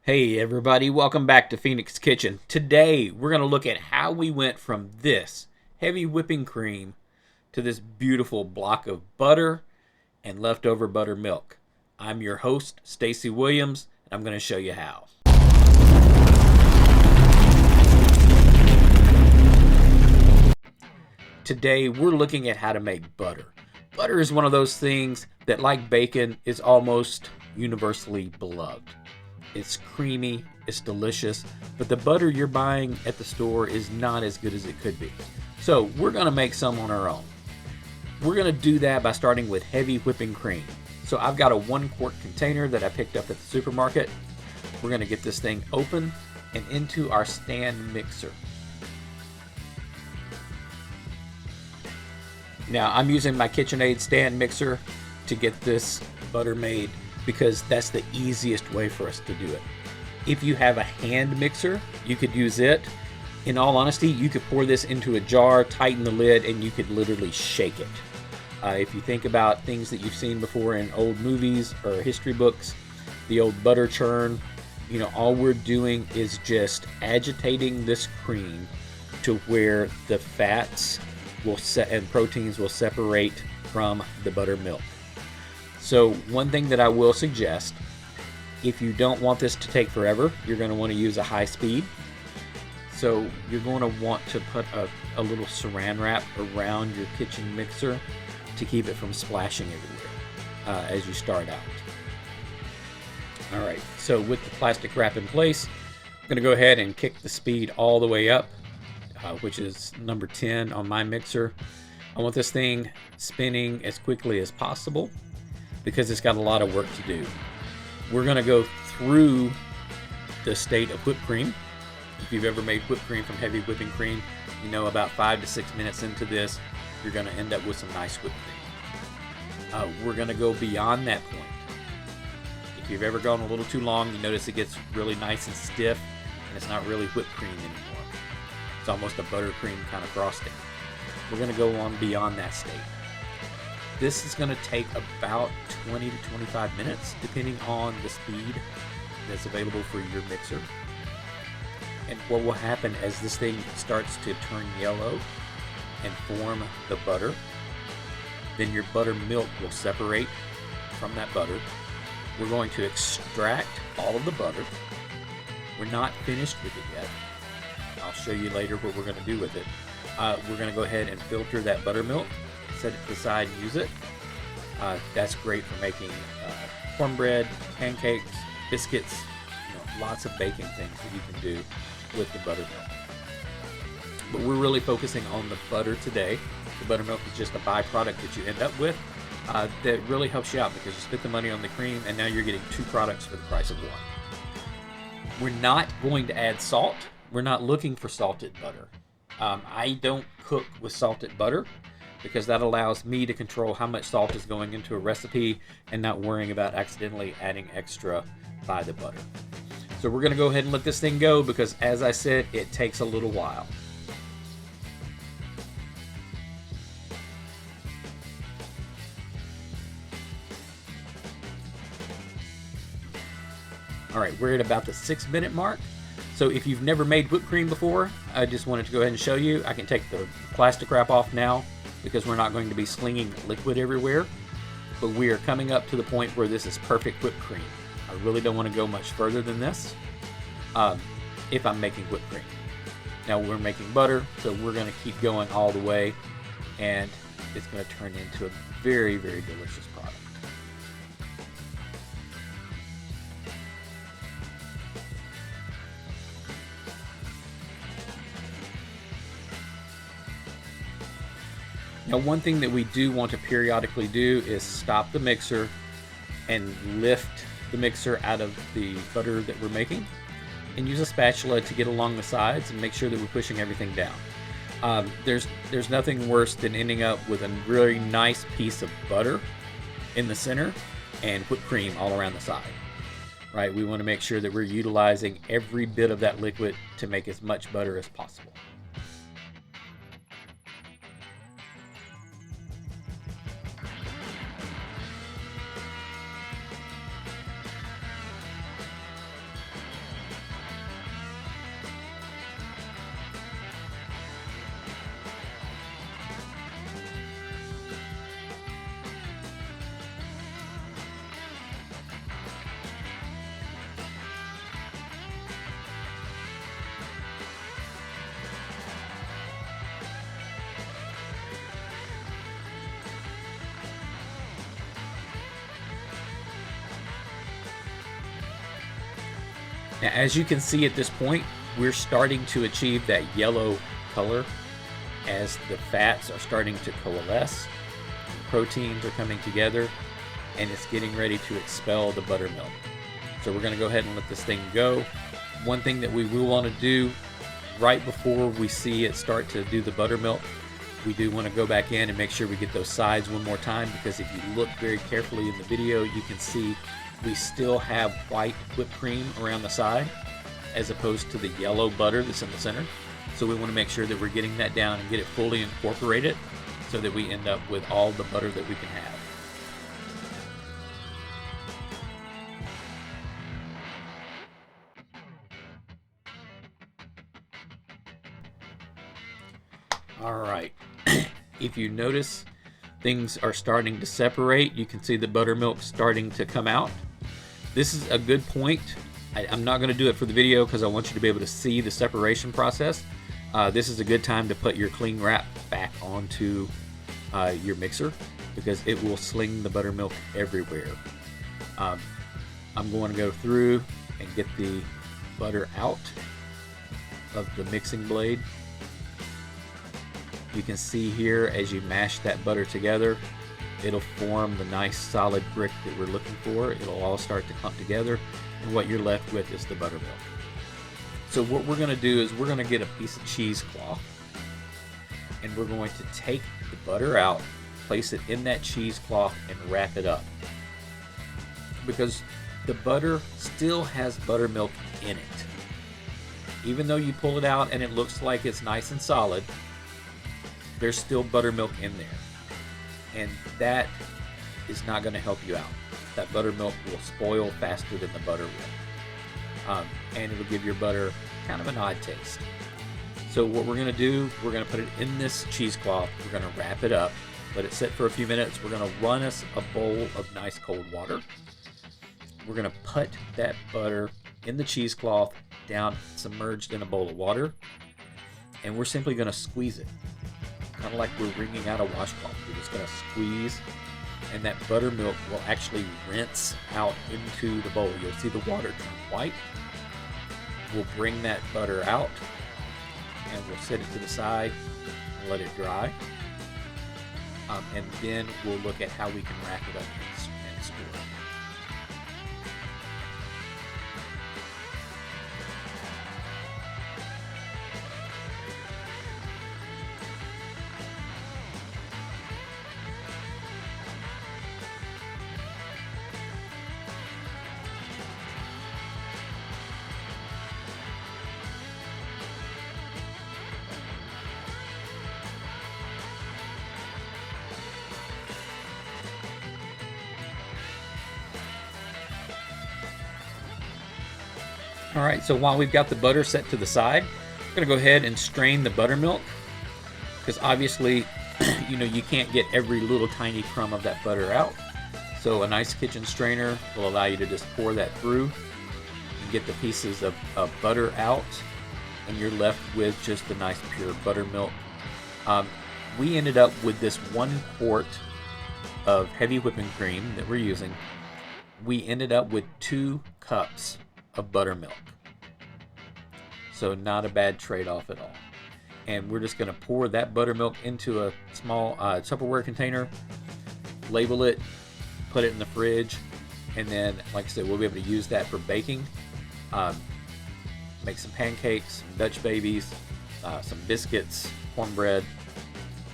Hey everybody, welcome back to Phoenix Kitchen. Today we're going to look at how we went from this heavy whipping cream to this beautiful block of butter and leftover buttermilk. I'm your host, Stacy Williams, and I'm going to show you how. Today we're looking at how to make butter. Butter is one of those things that, like bacon, is almost universally beloved. It's creamy, it's delicious, but the butter you're buying at the store is not as good as it could be. So we're gonna make some on our own. We're gonna do that by starting with heavy whipping cream. So I've got a 1 quart container that I picked up at the supermarket. We're gonna get this thing open and into our stand mixer. Now I'm using my KitchenAid stand mixer to get this butter made because that's the easiest way for us to do it. If you have a hand mixer, you could use it. In all honesty, you could pour this into a jar, tighten the lid, and you could literally shake it. If you think about things that you've seen before in old movies or history books, the old butter churn, all we're doing is just agitating this cream to where the fats and proteins will separate from the buttermilk. So one thing that I will suggest, if you don't want this to take forever, you're going to want to use a high speed. So you're going to want to put a little saran wrap around your kitchen mixer to keep it from splashing everywhere as you start out. All right, so with the plastic wrap in place, I'm going to go ahead and kick the speed all the way up, which is number 10 on my mixer. I want this thing spinning as quickly as possible because it's got a lot of work to do. We're gonna go through the state of whipped cream. If you've ever made whipped cream from heavy whipping cream, you know about 5 to 6 minutes into this, you're gonna end up with some nice whipped cream. We're gonna go beyond that point. If you've ever gone a little too long, you notice it gets really nice and stiff, and it's not really whipped cream anymore. It's almost a buttercream kind of frosting. We're gonna go on beyond that state. This is going to take about 20 to 25 minutes, depending on the speed that's available for your mixer. And what will happen as this thing starts to turn yellow and form the butter, then your buttermilk will separate from that butter. We're going to extract all of the butter. We're not finished with it yet. I'll show you later what we're going to do with it. We're going to go ahead and filter that buttermilk, set it to the side and use it. That's great for making cornbread, pancakes, biscuits, lots of baking things that you can do with the buttermilk. But we're really focusing on the butter today. The buttermilk is just a byproduct that you end up with that really helps you out because you spent the money on the cream and now you're getting 2 products for the price of 1. We're not going to add salt. We're not looking for salted butter. I don't cook with salted butter because that allows me to control how much salt is going into a recipe and not worrying about accidentally adding extra by the butter. So we're going to go ahead and let this thing go because, as I said, it takes a little while. All right, we're at about the 6-minute mark. So if you've never made whipped cream before, I just wanted to go ahead and show you. I can take the plastic wrap off now because we're not going to be slinging liquid everywhere. But we are coming up to the point where this is perfect whipped cream. I really don't want to go much further than this if I'm making whipped cream. Now we're making butter, so we're going to keep going all the way, and it's going to turn into a very, very delicious product. Now, one thing that we do want to periodically do is stop the mixer and lift the mixer out of the butter that we're making and use a spatula to get along the sides and make sure that we're pushing everything down. There's nothing worse than ending up with a really nice piece of butter in the center and whipped cream all around the side. Right? We want to make sure that we're utilizing every bit of that liquid to make as much butter as possible. Now, as you can see at this point, we're starting to achieve that yellow color as the fats are starting to coalesce, proteins are coming together, and it's getting ready to expel the buttermilk. So we're going to go ahead and let this thing go. One thing that we will want to do right before we see it start to do the buttermilk, we do want to go back in and make sure we get those sides one more time, because if you look very carefully in the video, you can see we still have white whipped cream around the side as opposed to the yellow butter that's in the center. So we want to make sure that we're getting that down and get it fully incorporated so that we end up with all the butter that we can have. All right, if you notice things are starting to separate, you can see the buttermilk starting to come out. This is a good point. I'm not going to do it for the video because I want you to be able to see the separation process. This is a good time to put your cling wrap back onto your mixer, because it will sling the buttermilk everywhere. I'm going to go through and get the butter out of the mixing blade. You can see here, as you mash that butter together, it'll form the nice solid brick that we're looking for. It'll all start to clump together, and what you're left with is the buttermilk. So what we're going to do is we're going to get a piece of cheesecloth, and we're going to take the butter out, place it in that cheesecloth, and wrap it up. Because the butter still has buttermilk in it. Even though you pull it out and it looks like it's nice and solid, there's still buttermilk in there, and that is not going to help you out. That buttermilk will spoil faster than the butter will, and it'll give your butter kind of an odd taste. So what we're going to do, we're going to put it in this cheesecloth, we're going to wrap it up, let it sit for a few minutes. We're going to run us a bowl of nice cold water. We're going to put that butter in the cheesecloth down submerged in a bowl of water, and we're simply going to squeeze it. Kind of like we're wringing out a washcloth. We're just going to squeeze, and that buttermilk will actually rinse out into the bowl. You'll see the water turn white. We'll bring that butter out, and we'll set it to the side and let it dry. And then we'll look at how we can wrap it up and store it. All right, so while we've got the butter set to the side, I'm gonna go ahead and strain the buttermilk, because obviously, you can't get every little tiny crumb of that butter out. So a nice kitchen strainer will allow you to just pour that through and get the pieces of butter out, and you're left with just the nice pure buttermilk. We ended up with this 1 quart of heavy whipping cream that we're using. We ended up with 2 cups of buttermilk. So not a bad trade-off at all. And we're just going to pour that buttermilk into a small Tupperware container, label it, put it in the fridge, and then, like I said, we'll be able to use that for baking. Make some pancakes, some Dutch babies, some biscuits, cornbread,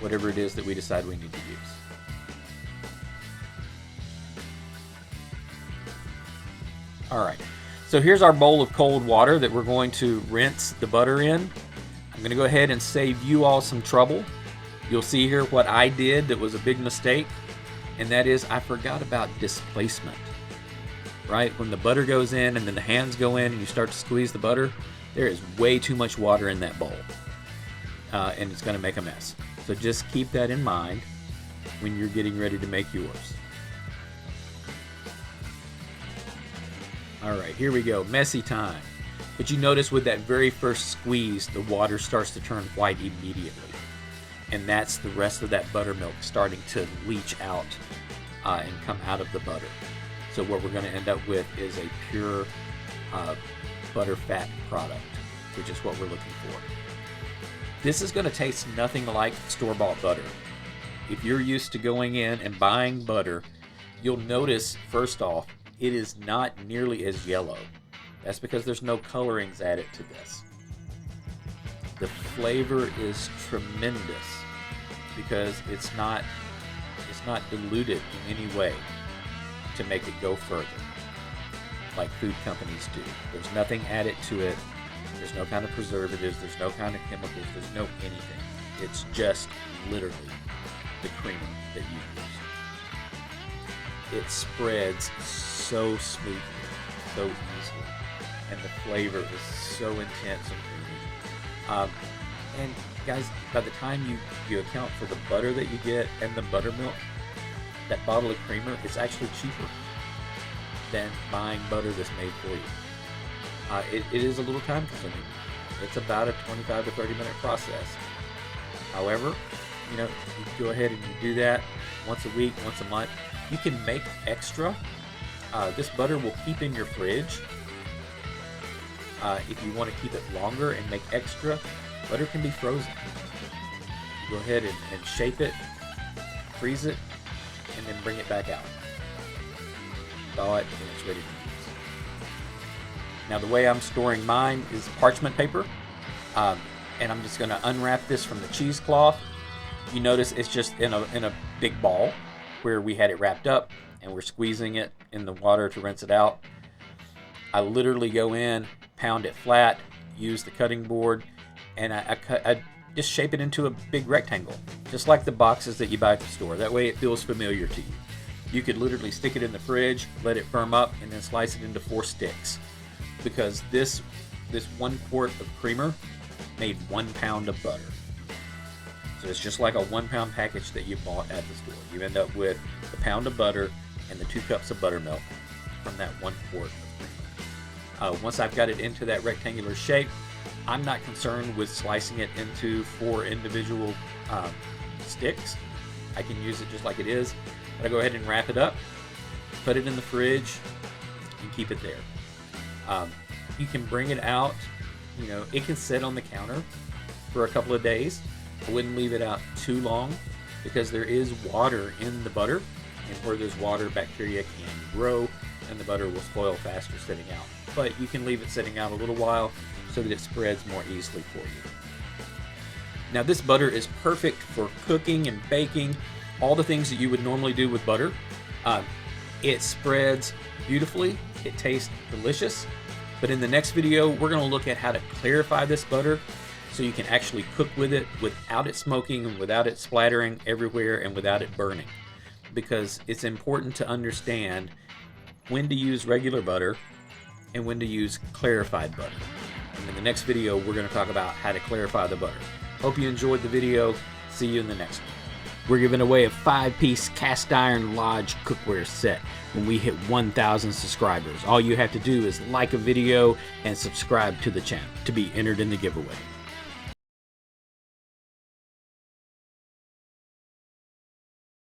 whatever it is that we decide we need to use. All right. So here's our bowl of cold water that we're going to rinse the butter in. I'm going to go ahead and save you all some trouble. You'll see here what I did that was a big mistake, and that is I forgot about displacement. Right? When the butter goes in and then the hands go in and you start to squeeze the butter, there is way too much water in that bowl, and it's going to make a mess. So just keep that in mind when you're getting ready to make yours. All right, here we go, messy time. But you notice with that very first squeeze, the water starts to turn white immediately. And that's the rest of that buttermilk starting to leach out and come out of the butter. So what we're gonna end up with is a pure butter fat product, which is what we're looking for. This is going to taste nothing like store-bought butter. If you're used to going in and buying butter, you'll notice, first off, it is not nearly as yellow. That's because there's no colorings added to this. The flavor is tremendous because it's not diluted in any way to make it go further, like food companies do. There's nothing added to it. There's no kind of preservatives. There's no kind of chemicals. There's no anything. It's just literally the creamer that you use. It spreads so smoothly, so easily, and the flavor is so intense and creamy. And guys, by the time you account for the butter that you get and the buttermilk, that bottle of creamer is actually cheaper than buying butter that's made for you. It is a little time consuming. It's about a 25 to 30 minute process. However, you go ahead and you do that once a week, once a month. You can make extra. This butter will keep in your fridge. If you want to keep it longer and make extra, butter can be frozen. You go ahead and shape it, freeze it, and then bring it back out. Thaw it, and it's ready to use. Now the way I'm storing mine is parchment paper, and I'm just going to unwrap this from the cheesecloth. You notice it's just in a big ball where we had it wrapped up, and we're squeezing it in the water to rinse it out. I literally go in, pound it flat, use the cutting board, and I just shape it into a big rectangle, just like the boxes that you buy at the store. That way it feels familiar to you. You could literally stick it in the fridge, let it firm up, and then slice it into 4 sticks. Because this 1 quart of creamer made 1 pound of butter. So it's just like a 1 pound package that you bought at the store. You end up with a pound of butter and the 2 cups of buttermilk from that 1 quart of creamer. Once I've got it into that rectangular shape, I'm not concerned with slicing it into 4 individual sticks. I can use it just like it is. But I go ahead and wrap it up, put it in the fridge, and keep it there. You can bring it out, it can sit on the counter for a couple of days. I wouldn't leave it out too long because there is water in the butter, and where there's water, bacteria can grow and the butter will spoil faster sitting out. But you can leave it sitting out a little while so that it spreads more easily for you. Now this butter is perfect for cooking and baking, all the things that you would normally do with butter. It spreads beautifully, it tastes delicious, but in the next video we're going to look at how to clarify this butter so you can actually cook with it without it smoking and without it splattering everywhere and without it burning. Because it's important to understand when to use regular butter and when to use clarified butter. And in the next video we're going to talk about how to clarify the butter. Hope you enjoyed the video. See you in the next one. We're giving away a 5-piece cast iron Lodge cookware set when we hit 1,000 subscribers. All you have to do is like a video and subscribe to the channel to be entered in the giveaway.